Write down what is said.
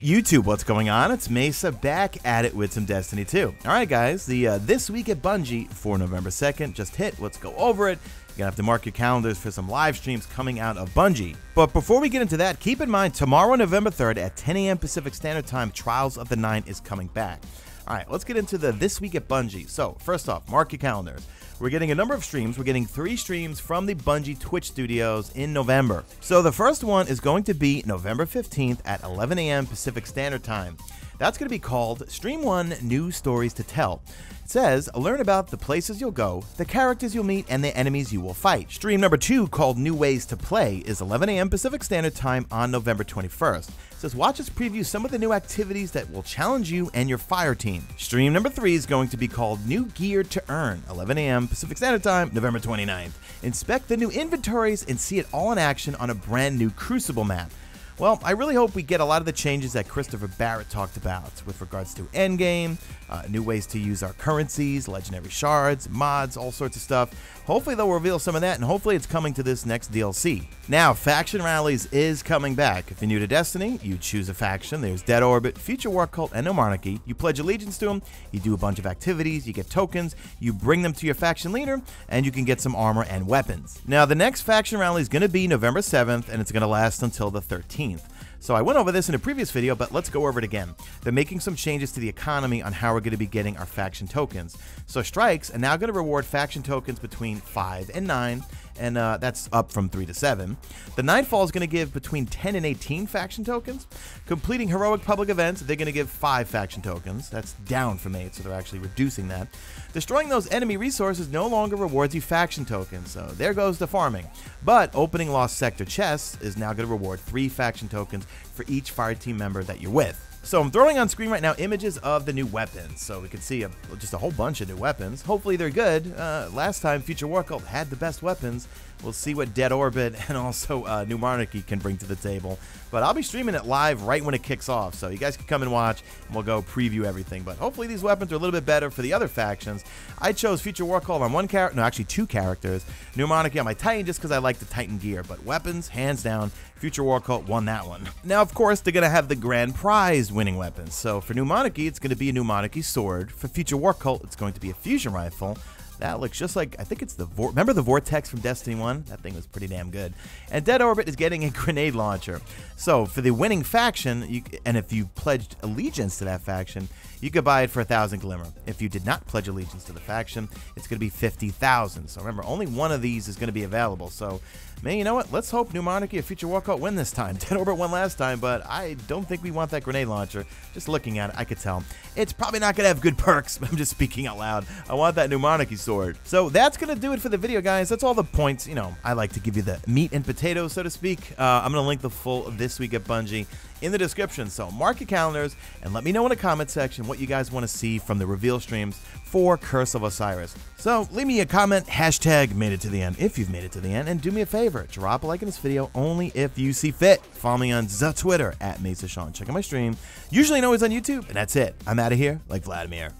YouTube, what's going on? It's Mesa back at it with some Destiny 2. Alright guys, the This Week at Bungie for November 2nd just hit. Let's go over it. You're gonna have to mark your calendars for some live streams coming out of Bungie. But before we get into that, keep in mind tomorrow, November 3rd at 10 a.m. Pacific Standard Time, Trials of the Nine is coming back. Alright, let's get into the This Week at Bungie. So, first off, mark your calendars. We're getting a number of streams. We're getting 3 streams from the Bungie Twitch studios in November. So the first one is going to be November 15th at 11 a.m. Pacific Standard Time. That's going to be called Stream 1 New Stories to Tell. It says, learn about the places you'll go, the characters you'll meet, and the enemies you will fight. Stream number 2, called New Ways to Play, is 11 a.m. Pacific Standard Time on November 21st. It says, watch us preview some of the new activities that will challenge you and your fire team. Stream number 3 is going to be called New Gear to Earn, 11 a.m. Pacific Standard Time, November 29th. Inspect the new inventories and see it all in action on a brand new Crucible map. Well, I really hope we get a lot of the changes that Christopher Barrett talked about with regards to endgame, new ways to use our currencies, legendary shards, mods, all sorts of stuff. Hopefully they'll reveal some of that, and hopefully it's coming to this next DLC. Now, Faction Rallies is coming back. If you're new to Destiny, you choose a faction. There's Dead Orbit, Future War Cult, and No Monarchy. You pledge allegiance to them, you do a bunch of activities, you get tokens, you bring them to your faction leader, and you can get some armor and weapons. Now, the next Faction Rally is going to be November 7th, and it's going to last until the 13th. So I went over this in a previous video, but let's go over it again. They're making some changes to the economy on how we're going to be getting our faction tokens. So strikes are now going to reward faction tokens between 5 and 9, and that's up from 3 to 7. The Nightfall is going to give between 10 and 18 faction tokens. Completing heroic public events, they're going to give 5 faction tokens. That's down from 8, so they're actually reducing that. Destroying those enemy resources no longer rewards you faction tokens, so there goes the farming. But opening Lost Sector chests is now going to reward 3 faction tokens for each fire team member that you're with. So I'm throwing on screen right now images of the new weapons, so we can see just a whole bunch of new weapons. Hopefully they're good. Last time Future War Cult had the best weapons. We'll see what Dead Orbit and also New Monarchy can bring to the table. But I'll be streaming it live right when it kicks off, so you guys can come and watch, and we'll go preview everything. But hopefully these weapons are a little bit better for the other factions. I chose Future War Cult on 1 character, no, actually 2 characters. New Monarchy on my Titan just because I like the Titan gear. But weapons, hands down, Future War Cult won that one. Now, of course, they're going to have the grand prize winning weapons. So for New Monarchy, it's going to be a New Monarchy sword. For Future War Cult, it's going to be a fusion rifle. That looks just like, I think it's the remember the Vortex from Destiny 1? That thing was pretty damn good. And Dead Orbit is getting a grenade launcher. So for the winning faction, and if you pledged allegiance to that faction, you could buy it for 1,000 Glimmer. If you did not pledge allegiance to the faction, it's going to be 50,000. So remember, only one of these is going to be available. So, man, you know what? Let's hope New Monarchy or Future War Cult win this time. Dead Orbit won last time, but I don't think we want that grenade launcher. Just looking at it, I could tell. It's probably not going to have good perks. I'm just speaking out loud. I want that New Monarchy sword. So that's going to do it for the video, guys. That's all the points. You know, I like to give you the meat and potatoes, so to speak. I'm going to link the full This Week at Bungie in the description. So mark your calendars and let me know in the comment section what you guys want to see from the reveal streams for Curse of Osiris. So leave me a comment, hashtag made it to the end if you've made it to the end, and do me a favor, drop a like in this video only if you see fit. Follow me on the Twitter at Mesa Sean. Check out my stream, usually and always on YouTube, and that's it. I'm out of here like Vladimir.